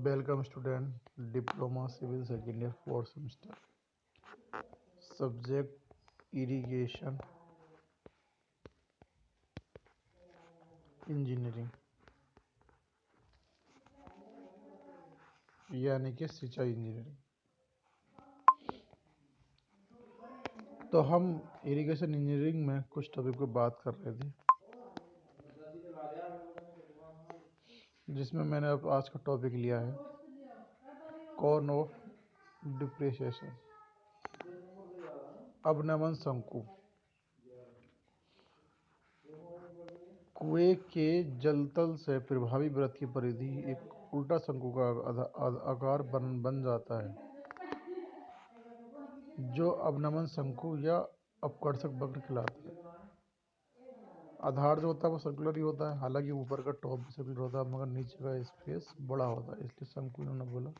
Welcome student, Diploma Civil Second Year 4th semester. Subject Irrigation Engineering यानी कि सिंचाई engineering. तो हम इरिगेशन इंजीनियरिंग में कुछ टॉपिक पे बात कर रहे थे, जिसमें मैंने अब आज का टॉपिक लिया है कॉर्न ऑफ डिप्रेशिएशन, अवनमन शंकु। कुएं के जलतल से प्रभावी वृत्त की परिधि एक उल्टा शंकु का आकार बन जाता है, जो अवनमन शंकु या अपकर्षक वक्र कहलाता है। आधार जो होता है वो सर्कुलर ही होता है, हालांकि ऊपर का टॉप भी सर्कुलर होता है मगर नीचे का स्पेस बड़ा होता है, इसलिए शंकु इन्होंने बोला।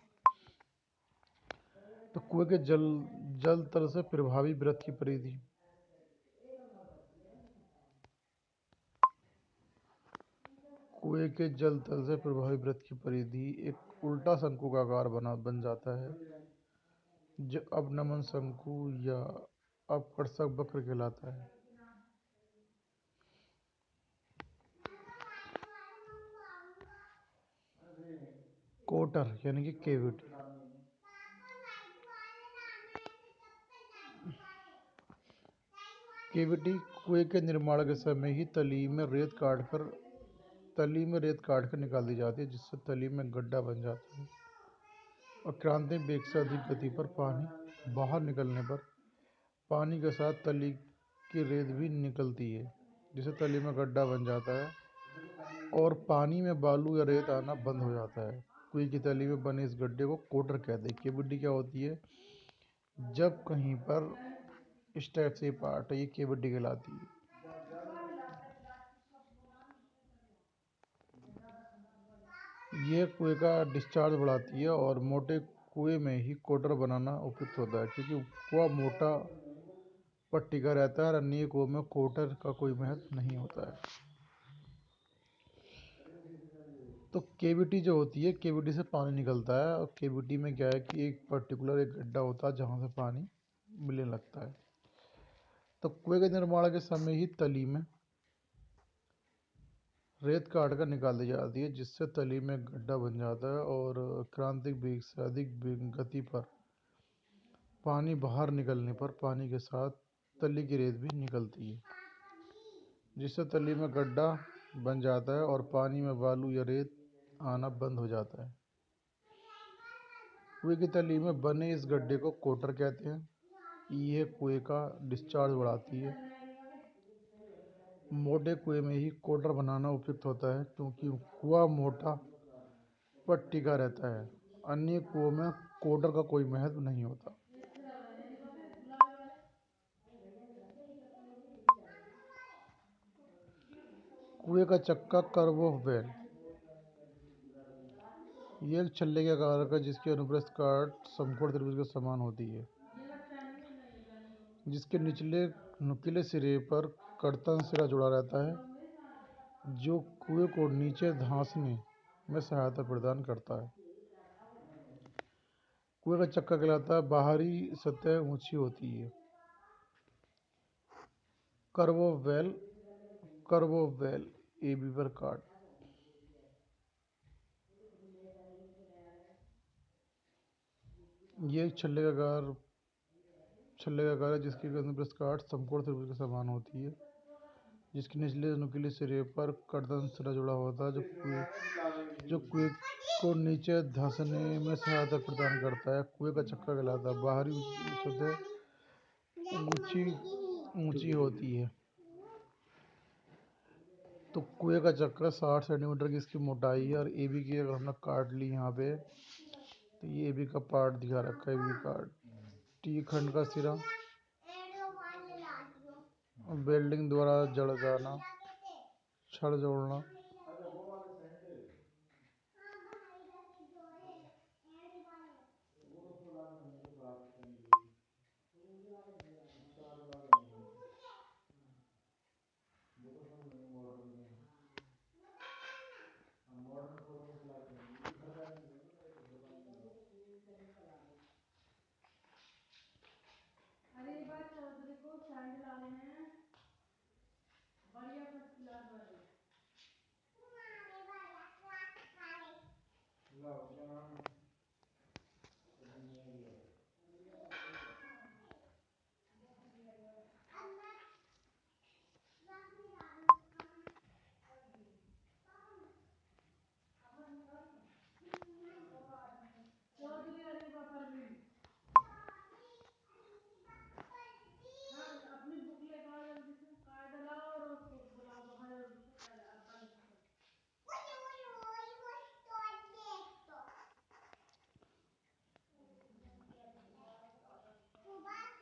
तो कुएं के जल तल से प्रभावी वृत्त की परिधि कुएं के जल तल से प्रभावी वृत्त की परिधि एक उल्टा शंकु का आकार बन जाता है, जो अवनमन शंकु या अपकर्षक वक्र कहलाता है। कोटर यानी कि केविटी। केविटी कुएं के निर्माण के समय ही तली में रेत काट कर निकाल दी जाती है, जिससे तली में गड्ढा बन जाता है और क्रांतिक वेग से अधिक गति पर पानी बाहर निकलने पर पानी के साथ तली की रेत भी निकलती है, जिससे तली में गड्ढा बन जाता है और पानी में बालू या रेत आना बंद हो जाता है। कुएं की तली में बने इस गड्ढे को कोटर कहते हैं। केविटी क्या होती है? जब कहीं पर इस टाइप से पार्ट है, ये केविटी कहलाती है। ये कुएं का डिस्चार्ज बढ़ाती है और मोटे कुएं में ही कोटर बनाना उपयुक्त होता है, क्योंकि कुआं मोटा पट्टी का रहता है और अन्य कुओं में कोटर का कोई महत्व नहीं होता है। तो केविटी जो होती है, केविटी से पानी निकलता है और केविटी में क्या है कि एक पर्टिकुलर एक गड्ढा होता है जहाँ से पानी मिलने लगता है। तो कुएं के निर्माण के समय ही तली में रेत काट कर निकाल दी जाती है, जिससे तली में गड्ढा बन जाता है और क्रांतिक वेग से अधिक गति पर पानी बाहर निकलने पर पानी के साथ तली की रेत भी निकलती है, जिससे तली में गड्ढा बन जाता है और पानी में बालू या रेत आना बंद हो जाता है। कुएं की तली में बने इस गड्ढे को कोटर कहते हैं। यह कुएं का डिस्चार्ज बढ़ाती है। मोटे कुएं में ही कोटर बनाना उपयुक्त होता है, क्योंकि कुआं मोटा पट्टी का रहता है। अन्य कुओं में कोटर का कोई महत्व नहीं होता। कुएं का चक्का कर्व ऑफ वेल। ये एक छल्ले के आकार का जिसकी अनुप्रस्थ काट समकोण त्रिभुज के समान होती है, जिसके निचले नुकीले सिरे पर कर्तन सिरा जुड़ा रहता है, जो कुएं को नीचे धंसने में सहायता प्रदान करता है। कुएं का चक्का कहलाता है। बाहरी सतह ऊंची होती है। कर्व ऑफ वेल AB पर काट। ये एक छल्ले का आकार है जिसकी अनुप्रस्थ काट समकोण त्रिभुज के समान होती है, जिसके निचले नुकीले सिरे पर कर्तन सिरा जुड़ा होता है, जो कुएं को नीचे धंसने में सहायता प्रदान करता है। कुएं का चक्का कहलाता है। बाहरी सतह ऊंची होती है। तो कुएं का चक्कर 60 सेंटीमीटर की इसकी मोटाई है और AB की अगर हमने काट ली यहाँ पे, तो ये AB का पार्ट दिखा रखा है। AB पार्ट T खंड का सिरा वेल्डिंग द्वारा जड़ जाना, छड़ जोड़ना,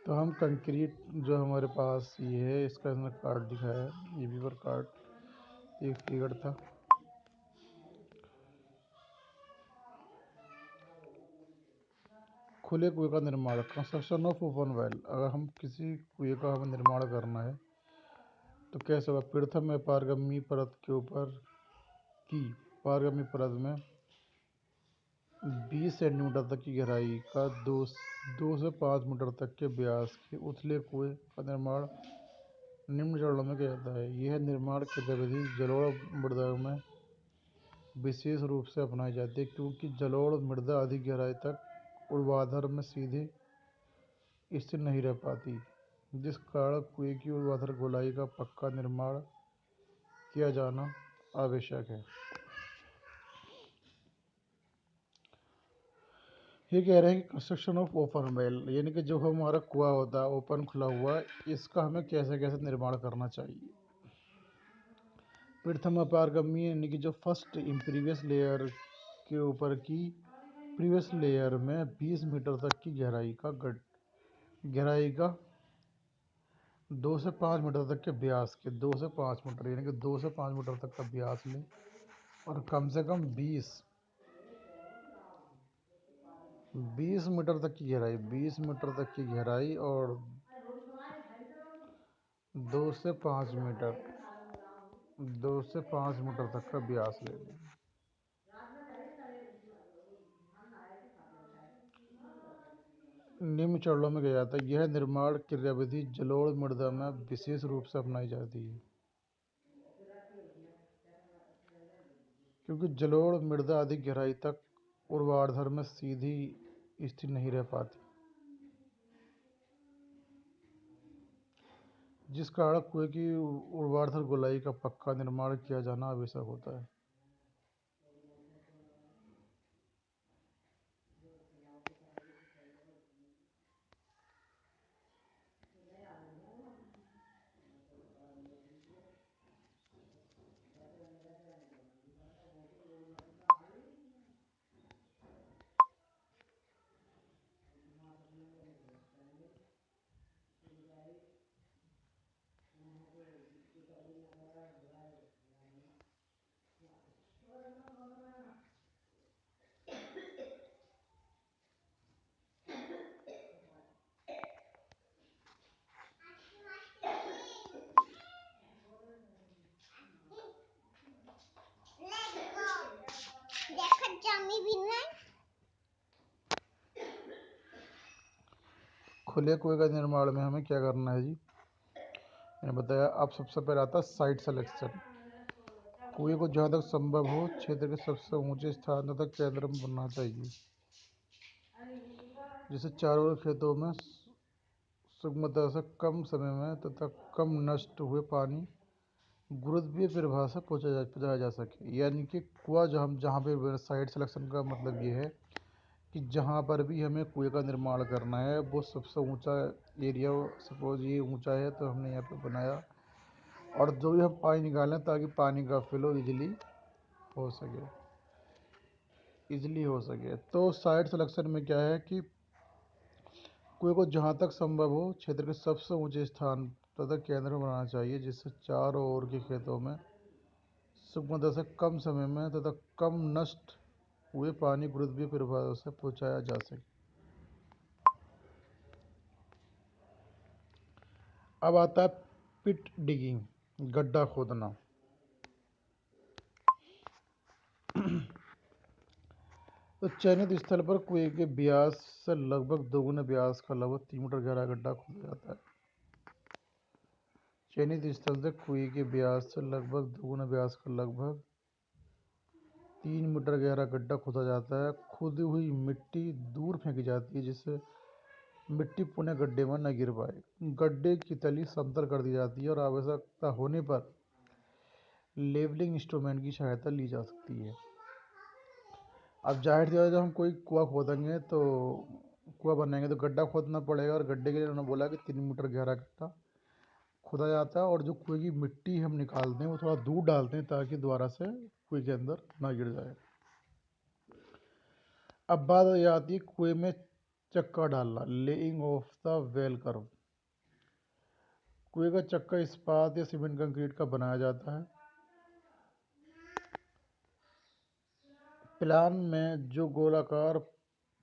तो हम कंक्रीट जो हमारे पास ये है, इसका इसने कार्ड दिखाया है, ये भी पर कार्ड एक फिगर था। खुले कुएं का निर्माण, कंस्ट्रक्शन ऑफ ओपन वेल। अगर हम किसी कुएं का हमें निर्माण करना है तो कैसे होगा? प्रथम में पारगम्य परत के ऊपर की पारगम्य परत में 20 सेंटीमीटर तक की गहराई का 2 से 5 मीटर तक के व्यास के उथले कुएं का निर्माण निम्न चरणों में किया जाता है। यह निर्माण गतिविधि जलोढ़ मृदा में विशेष रूप से अपनाई जाती है, क्योंकि जलोढ़ मृदा अधिक गहराई तक ऊर्ध्वाधर में सीधे स्थिर नहीं रह पाती, जिस कारण कुएं की ऊर्ध्वाधर गोलाई का पक्का निर्माण किया जाना आवश्यक है। ये कह रहे हैं कि कंस्ट्रक्शन ऑफ ओपन वेल, यानी कि जो हमारा कुआं होता है ओपन खुला हुआ, इसका हमें कैसे कैसे निर्माण करना चाहिए। प्रथम अपारगम्य, यानी कि जो फर्स्ट इम्प्रीवियस लेयर के ऊपर की प्रीवियस लेयर में 20 मीटर तक की गहराई का 2 से 5 मीटर तक के व्यास के 2 से 5 मीटर, यानी कि 2 से 5 मीटर तक का व्यास लें और कम से कम 20 मीटर तक की गहराई, 20 मीटर तक की गहराई और 2 से 5 मीटर 2 से 5 मीटर तक का व्यास ले लें। निम्न चरणों में किया जाता है। यह निर्माण क्रियाविधि जलोढ़ मृदा में विशेष रूप से अपनाई जाती है, क्योंकि जलोढ़ मृदा अधिक गहराई तक ऊर्ध्वाधर में सीधी स्थिर नहीं रह पाती, जिस कारण कुएं की ऊर्ध्वाधर गोलाई का पक्का निर्माण किया जाना आवश्यक होता है। खुले कुएं का निर्माण में हमें क्या करना है जी? मैंने बताया। अब सबसे पहले आता है साइट सिलेक्शन। कुएं को जहाँ तक संभव हो क्षेत्र के सबसे ऊंचे स्थान तक केंद्र में बनना चाहिए, जिससे चारों ओर खेतों में सुगमता से कम समय में तथा कम नष्ट हुए पानी गुरुत्वीय प्रभाव से पहुँचाया जा सके। यानी कि कुआं जहाँ पे साइट सिलेक्शन का मतलब ये है कि जहाँ पर भी हमें कुएं का निर्माण करना है वो सबसे ऊंचा एरिया, सपोज ये ऊंचा है तो हमने यहाँ पे बनाया, और जो भी हम पानी निकालें ताकि पानी का फ्लो हो सके। तो साइट सिलेक्शन में क्या है कि कुएं को जहाँ तक संभव हो क्षेत्र के सबसे ऊंचे स्थान तथा केंद्र में बनाना चाहिए, जिससे चारों ओर के खेतों में सुगमता से कम समय में तथा कम नष्ट हुए पानी गुरुत्वीय प्रभाव से पहुँचाया जा सके। अब आता है पिट डिगिंग, गड्ढा खोदना। तो चयनित स्थल पर कुएं के व्यास से लगभग दोगुने व्यास का लगभग 3 मीटर गहरा गड्ढा खोदा जाता है। चयनित स्थल से कुएं के व्यास से लगभग दोगुने व्यास का लगभग 3 मीटर गहरा गड्ढा खोदा जाता है। खुदी हुई मिट्टी दूर फेंकी जाती है जिससे मिट्टी पुनः गड्ढे में न गिर पाए। गड्ढे की तली समतल कर दी जाती है और आवश्यकता होने पर लेवलिंग इंस्ट्रूमेंट की सहायता ली जा सकती है। अब जाहिर सी बात है, जब हम कोई कुआं खोदेंगे तो कुआं बनाएंगे तो गड्ढा खोदना पड़ेगा, और गड्ढे के लिए उन्होंने बोला कि 3 मीटर गहरा गड्ढा खोदा जाता है और जो कुएं की मिट्टी हम निकालते हैं वो थोड़ा दूर डालते हैं ताकि दोबारा से कुएं के अंदर ना गिर जाए। अब बात आती है कुएं में चक्का डालना, laying of the well curve. कुएं का चक्का इस्पात या सीमेंट कंक्रीट का बनाया जाता है। प्लान में जो गोलाकार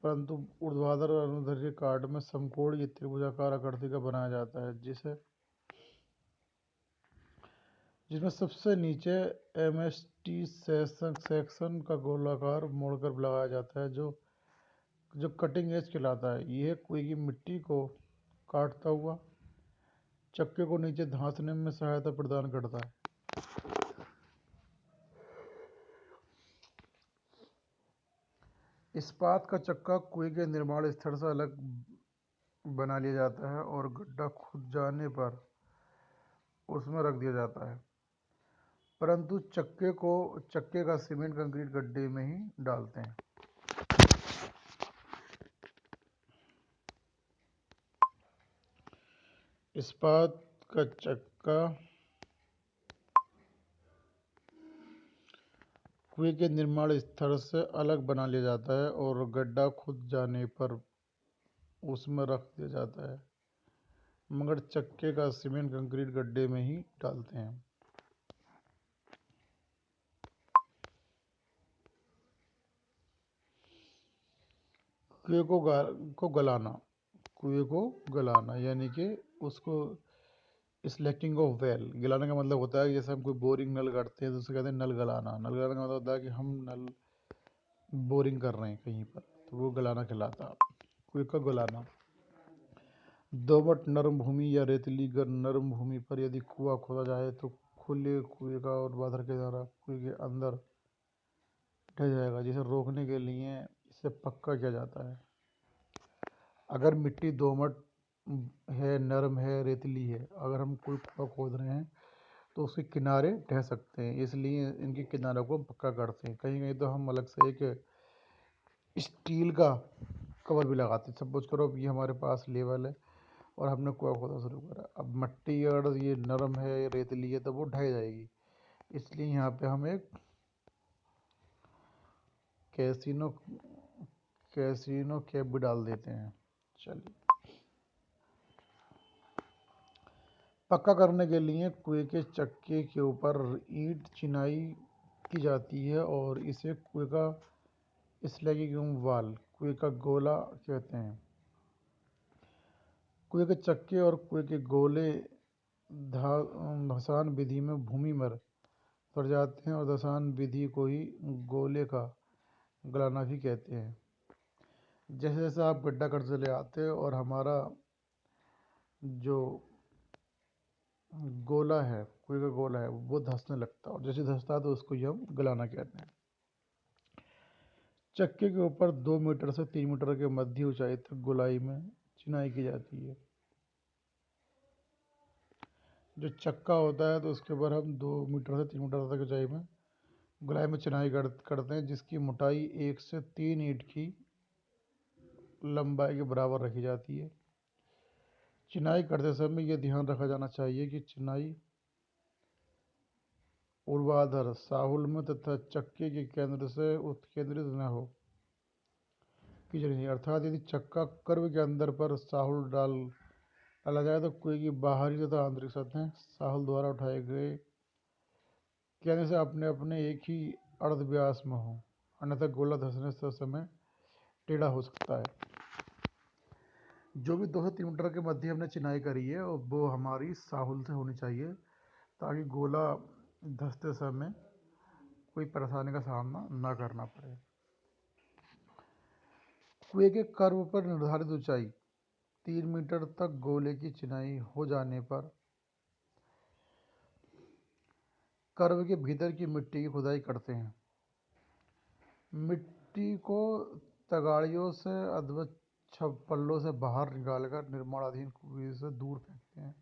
परंतु ऊर्ध्वाधर और अनुदैर्ध्य काट में समकोण या त्रिभुजाकार आकृति का बनाया जाता है, जिसमें सबसे नीचे एमएसटी सेक्शन का गोलाकार मोड़कर लगाया जाता है जो कटिंग एज कहलाता है। यह कुएं की मिट्टी को काटता हुआ चक्के को नीचे धंसने में सहायता प्रदान करता है। इस्पात का चक्का कुएं के निर्माण स्थल से अलग बना लिया जाता है और गड्ढा खुद जाने पर उसमें रख दिया जाता है, परंतु चक्के का सीमेंट कंक्रीट गड्ढे में ही डालते हैं। इस्पात का चक्का कुएं के निर्माण स्थल से अलग बना लिया जाता है और गड्ढा खुद जाने पर उसमें रख दिया जाता है, मगर चक्के का सीमेंट कंक्रीट गड्ढे में ही डालते हैं। कुएं को गलाना यानी कि उसको स्लैकिंग ऑफ वेल। गलाने का मतलब होता है कि जैसे हम कोई बोरिंग नल करते हैं तो उसे कहते हैं नल गलाना। नल गलाने का मतलब होता है कि हम नल बोरिंग कर रहे हैं कहीं पर, तो वो गलाना कहलाता है। कुएं का गलाना। दोमट नरम भूमि या रेतीली नरम भूमि पर यदि कुआं खोदा जाए तो खुले कुएं का ऊर्ध्वाधर के द्वारा कुएं के अंदर ढह जाएगा, जिसे रोकने के लिए इसे पक्का किया जाता है। अगर मिट्टी दोमट है, नरम है, रेतीली है, अगर हम कोई कुआं खोद रहे हैं तो उसके किनारे ढह सकते हैं, इसलिए इनके किनारों को पक्का करते हैं। कहीं कहीं तो हम अलग से एक स्टील का कवर भी लगाते हैं। सपोज करो अब ये हमारे पास लेवल है और हमने कुआं खोदा शुरू करा, अब मिट्टी अगर ये नरम है या रेतीली है तो वो ढह जाएगी, इसलिए यहाँ पे हम एक कैसीनो कैप भी डाल देते हैं। चलिए, पक्का करने के लिए कुएं के चक्के के ऊपर ईंट चिनाई की जाती है और इसे कुएं का स्लैगिंग वाल, कुएं का गोला कहते हैं। कुएं के चक्के और कुएं के गोले धसान विधि में भूमि पर पड़ जाते हैं और धसान विधि को ही गोले का गलाना भी कहते हैं। जैसे जैसे आप गड्ढा कर चले आते हैं और हमारा जो गोला है, कुएं का गोला है, वो धंसने लगता है और जैसे धंसता है तो उसको ही हम गलाना कहते हैं। चक्के के ऊपर 2 मीटर से 3 मीटर के मध्य ऊंचाई तक गोलाई में चिनाई की जाती है। जो चक्का होता है तो उसके ऊपर हम 2 मीटर से 3 मीटर तक ऊंचाई में गोलाई में चिनाई करते हैं, जिसकी मोटाई 1 से 3 ईंट की लंबाई के बराबर रखी जाती है। चिनाई करते समय यह ध्यान रखा जाना चाहिए कि चिनाई ऊर्ध्वाधर साहुल में तथा चक्के के केंद्र से उत्केंद्रित न हो की जानी, अर्थात यदि चक्का कर्व के अंदर पर साहुल डाला जाए तो कुएं की बाहरी तथा आंतरिक सतहें साहुल द्वारा उठाए गए केंद्र से अपने अपने एक ही अर्ध व्यास में हो, अन्यथा गोला धंसने से समय टेढ़ा हो सकता है। जो भी 2 से 3 मीटर के मध्य हमने चिनाई करी है वो हमारी साहुल से होनी चाहिए ताकि गोला धंसते समय कोई परेशानी का सामना ना करना पड़े। कुएं के कर्व पर निर्धारित ऊंचाई 3 मीटर तक गोले की चिनाई हो जाने पर कर्व के भीतर की मिट्टी की खुदाई करते हैं। मिट्टी को तगाड़ियों से अथवा पल्लों से बाहर निकालकर निर्माणाधीन कुएं से दूर फेंकते हैं।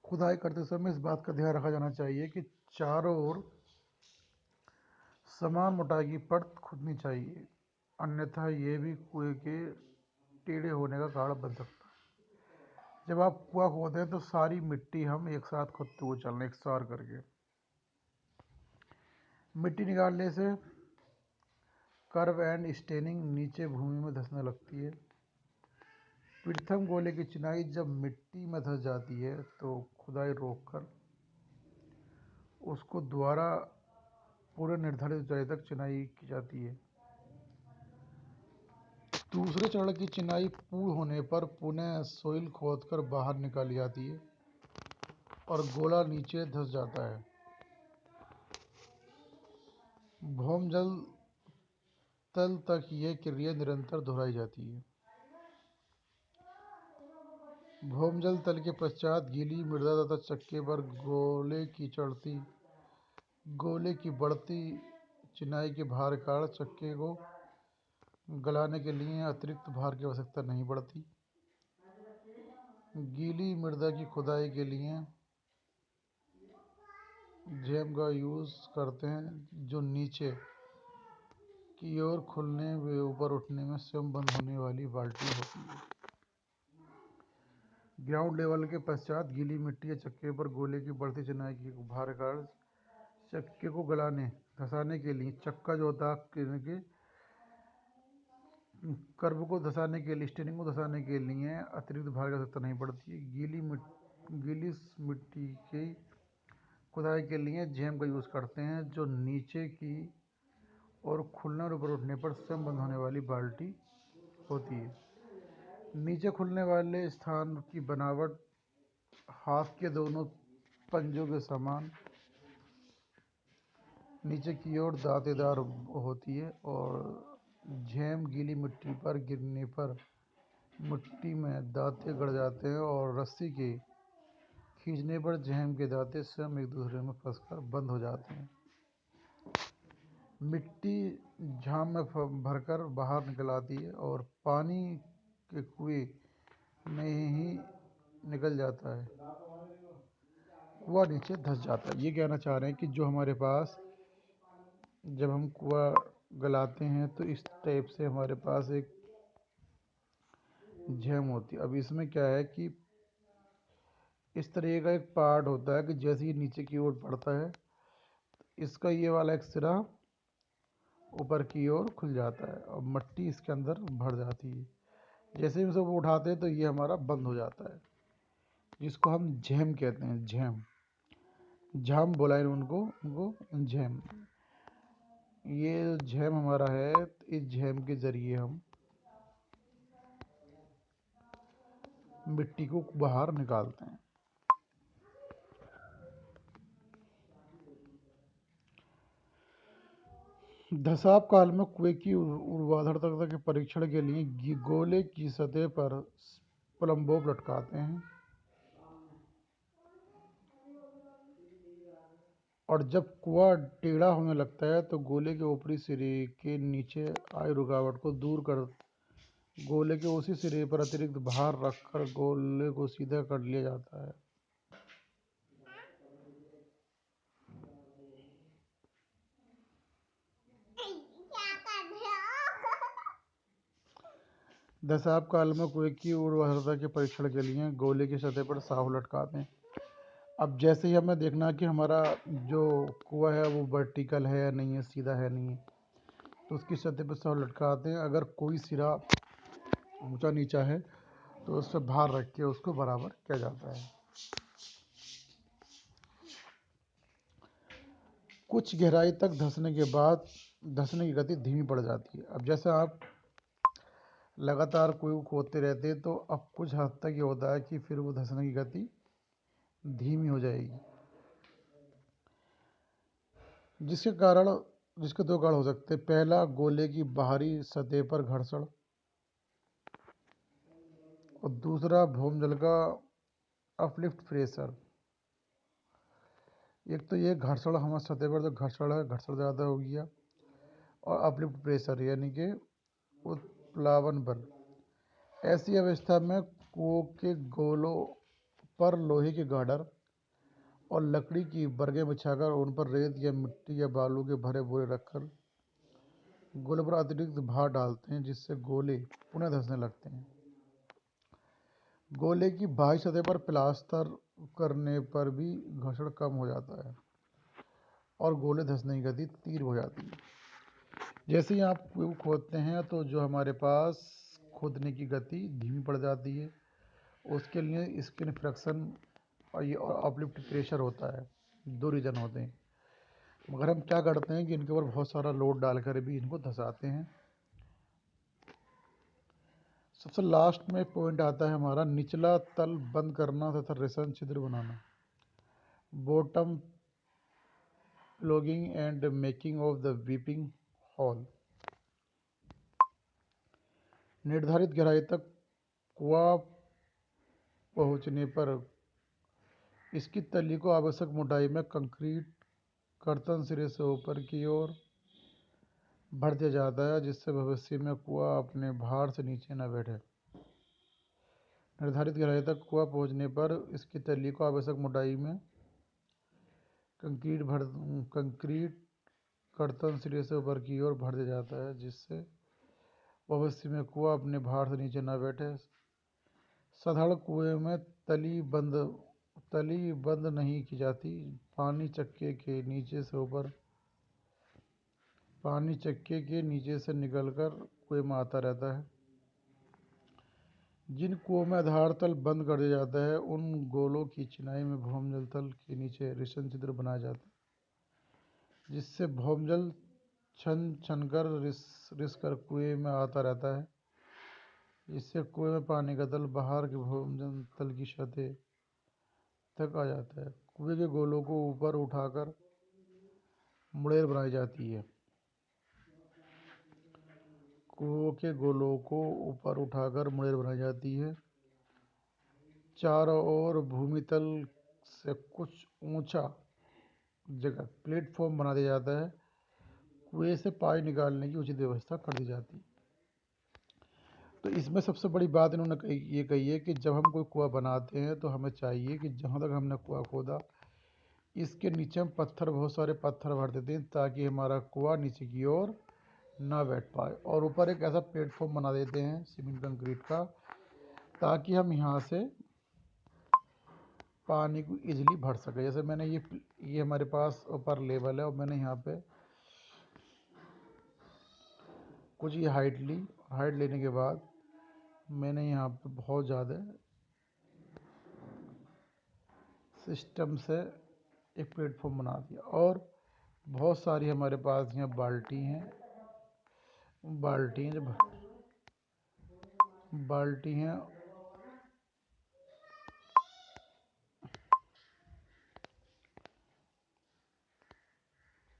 खुदाई करते समय इस बात का ध्यान रखा जाना चाहिए कि चारों ओर समान मोटाई की परत खुदनी चाहिए, अन्यथा ये भी कुएं के टेढ़े होने का कारण बन सकता है। जब आप कुआं खोदते हैं तो सारी मिट्टी हम एक साथ खोदते हुए चलना एकसार करके। मिट्टी निकालने से कर्व एंड स्टेनिंग नीचे भूमि में धंसने लगती है। प्रथम गोले की चिनाई जब मिट्टी में धंस जाती है तो खुदाई रोककर उसको दोबारा पूरे निर्धारित ऊंचाई तक चिनाई की जाती है। दूसरे चरण की चिनाई पूर्ण होने पर पुनः सोइल खोदकर बाहर निकाली जाती है और गोला नीचे धंस जाता है। भौमजल तल तक यह क्रिया निरंतर दोहराई जाती है। भौमजल तल के पश्चात गीली मृदा तथा चक्के पर गोले की बढ़ती चिनाई के भार के कारण चक्के को गलाने के लिए अतिरिक्त भार की आवश्यकता नहीं पड़ती। गीली मृदा की खुदाई के लिए जैम का यूज करते हैं जो नीचे की ओर खुलने व ऊपर उठने में स्वयं बंद होने वाली बाल्टी होती है। ग्राउंड लेवल के पश्चात गीली मिट्टी या चक्के पर गोले की बढ़ती चिनाई के भार के कारण चक्के को धंसाने के लिए चक्का जो होता है के कर्व को धंसाने के लिए स्टेनिंग को धंसाने के लिए अतिरिक्त भार की आवश्यकता नहीं पड़ती। गीली मिट्टी की खुदाई के लिए जैम का यूज करते हैं जो नीचे की और खुलने और ऊपर उठने पर स्वयं बंद होने वाली बाल्टी होती है। नीचे खुलने वाले स्थान की बनावट हाथ के दोनों पंजों के समान नीचे की ओर दांतेदार होती है और जैम गीली मिट्टी पर गिरने पर मिट्टी में दांते गड़ जाते हैं और रस्सी के खींचने पर जैम के दांते स्वयं एक दूसरे में फंसकर बंद हो जाते हैं। मिट्टी झाम में भरकर बाहर निकल आती है और पानी के कुएं में ही निकल जाता है। कुआं नीचे धंस जाता है। ये कहना चाह रहे हैं कि जो हमारे पास जब हम कुआं गलाते हैं तो इस टाइप से हमारे पास एक जैम होती है। अब इसमें क्या है कि इस तरह का एक पार्ट होता है कि जैसे ही नीचे की ओर बढ़ता है इसका ये वाला एक सिरा ऊपर की ओर खुल जाता है और मिट्टी इसके अंदर भर जाती है। जैसे ही उसको उठाते हैं तो ये हमारा बंद हो जाता है, जिसको हम जैम कहते हैं। झाम बोला है उनको जैम। ये जैम हमारा है, इस जैम के जरिए हम मिट्टी को बाहर निकालते हैं। धसाव काल में कुएं की ऊर्ध्वाधरता के परीक्षण के लिए गोले की सतह पर प्लम्बोब लटकाते हैं और जब कुआं टेढ़ा होने लगता है तो गोले के ऊपरी सिरे के नीचे आई रुकावट को दूर कर गोले के उसी सिरे पर अतिरिक्त भार रखकर गोले को सीधा कर लिया जाता है। धसाव काल में कुएं की ऊर्ध्वाधरता के परीक्षण के लिए गोले की सतह पर साव लटकाते हैं। अब जैसे ही हमें देखना कि हमारा जो कुआं है वो वर्टिकल है या नहीं है, सीधा है नहीं है, तो उसकी सतह पर साव लटकाते हैं। अगर कोई सिरा ऊंचा नीचा है तो उस पर भार रख के उसको बराबर किया जाता है। कुछ गहराई तक धंसने के बाद धंसने की गति धीमी पड़ जाती है। अब जैसे आप लगातार कुएं खोदते रहते हैं तो अब कुछ हद तक ये होता है कि फिर वो धंसने की गति धीमी हो जाएगी, जिसके दो कारण हो सकते हैं। पहला, गोले की बाहरी सतह पर घर्षण और दूसरा भौमजल का अपलिफ्ट प्रेशर। एक तो ये घर्षण, हमारे सतह पर जो घर्षण है, घर्षण ज़्यादा हो गया और अपलिफ्ट प्रेशर यानी कि उत्प्लावन बल। ऐसी अवस्था में कुओं के गोलों पर लोहे के गार्डर और लकड़ी की बरगें बिछाकर उन पर रेत या मिट्टी या बालू के भरे बोरे रखकर गोले पर अतिरिक्त भार डालते हैं, जिससे गोले पुनः धंसने लगते हैं। गोले की बाहरी सतह पर प्लास्टर करने पर भी घर्षण कम हो जाता है और गोले धंसने की गति तीव्र हो जाती है। जैसे ही आप कुएं खोदते हैं तो जो हमारे पास खोदने की गति धीमी पड़ जाती है। उसके लिए स्किन फ्रिक्शन और अपलिफ्ट प्रेशर होता है, दो रीज़न होते हैं। मगर हम क्या करते हैं कि इनके ऊपर बहुत सारा लोड डालकर भी इनको धंसाते हैं। सबसे लास्ट में पॉइंट आता है हमारा निचला तल बंद करना तथा रेशन छिद्र बनाना, bottom plugging and making of the weeping hole. निर्धारित गहराई तक कुआं पहुंचने पर इसकी तली को आवश्यक मोटाई में कंक्रीट कर्तन सिरे से ऊपर की ओर भर दिया जाता है, जिससे भविष्य में कुआं अपने भार से नीचे न बैठे। निर्धारित गहराई तक कुआं पहुंचने पर इसकी तली को आवश्यक मोटाई में कंक्रीट कर्तन सिरे से ऊपर की ओर भर दिया जाता है, जिससे भविष्य में कुआं अपने भार से नीचे न बैठे। साधारण कुएं में तली बंद नहीं की जाती। पानी चक्के के नीचे से निकलकर कुएं में आता रहता है। जिन कुओं में आधार तल बंद कर दिया जाता है, उन गोलों की चिनाई में भौमजल तल के नीचे रिसन छिद्र बनाया जाता है, जिससे भौमजल छन छनकर रिस कर कुएं में आता रहता है। इससे कुएं में पानी का तल बाहर के भौमजल तल की सतह तक आ जाता है। कुएं के गोलों को ऊपर उठाकर मुड़ेर बनाई जाती है। कुओं के गोलों को ऊपर उठाकर मुड़ेर बनाई जाती है। चारों ओर भूमितल से कुछ ऊंचा जगह प्लेटफॉर्म बना दिया जाता है। कुएं से पानी निकालने की उचित व्यवस्था कर दी जाती है। तो इसमें सबसे बड़ी बात इन्होंने ये कही है कि जब हम कोई कुआं बनाते हैं तो हमें चाहिए कि जहाँ तक हमने कुआं खोदा इसके नीचे हम बहुत सारे पत्थर भर देते हैं, ताकि हमारा कुआं नीचे की ओर ना बैठ पाए, और ऊपर एक ऐसा प्लेटफॉर्म बना देते हैं सीमेंट कंक्रीट का, ताकि हम यहाँ से पानी को इजीली भर सके। जैसे मैंने ये हमारे पास ऊपर लेवल है और मैंने यहाँ पे कुछ ये हाइट ली। हाइट लेने के बाद मैंने यहाँ पे बहुत ज़्यादा सिस्टम से एक प्लेटफॉर्म बना दिया, और बहुत सारी हमारे पास यहाँ बाल्टी हैं।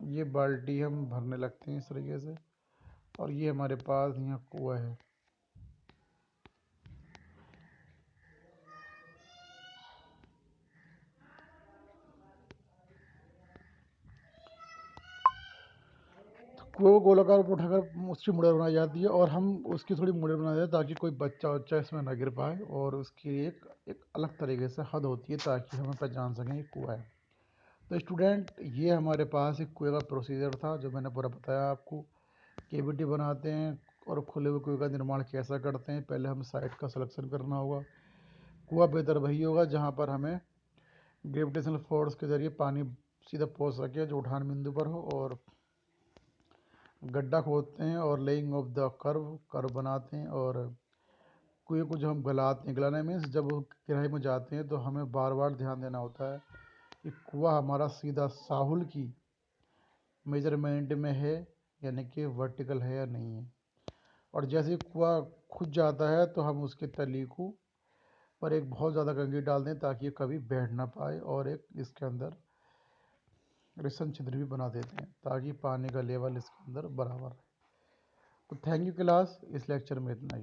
ये बाल्टी हम भरने लगते हैं इस तरीके से, और ये हमारे पास यहाँ कुआं है। कुएं को गोलाकार उठाकर उसकी मुड़ेर बनाई जाती है, और हम उसकी थोड़ी मुड़ेर बनाते हैं ताकि कोई बच्चा इसमें ना गिर पाए, और उसकी एक अलग तरीके से हद होती है ताकि हम पहचान सकें ये कुआं है। तो स्टूडेंट, ये हमारे पास एक कुएं का प्रोसीजर था जो मैंने पूरा बताया आपको। केविटी बनाते हैं और खुले हुए कुएं का निर्माण कैसा करते हैं। पहले हमें साइट का सिलेक्शन करना होगा। कुआं बेहतर वही होगा जहाँ पर हमें ग्रेविटेशनल फोर्स के जरिए पानी सीधा पहुँच सके, जो उठान बिंदु पर हो। और गड्ढा खोदते हैं और लेइंग ऑफ द कर्व बनाते हैं, और कुएं को जो हम गलाते हैं, गलाने मीन्स जब गहराई में जाते हैं तो हमें बार बार ध्यान देना होता है कि कुआं हमारा सीधा साहुल की मेजरमेंट में है, यानी कि वर्टिकल है या नहीं है। और जैसे ही कुआं खुद जाता है तो हम उसके तली को पर एक बहुत ज़्यादा कंक्रीट डाल दें ताकि ये कभी बैठ ना पाए, और एक इसके अंदर रिसन छिद्र भी बना देते हैं ताकि पानी का लेवल इसके अंदर बराबर रहे। तो थैंक यू क्लास, इस लेक्चर में इतना ही।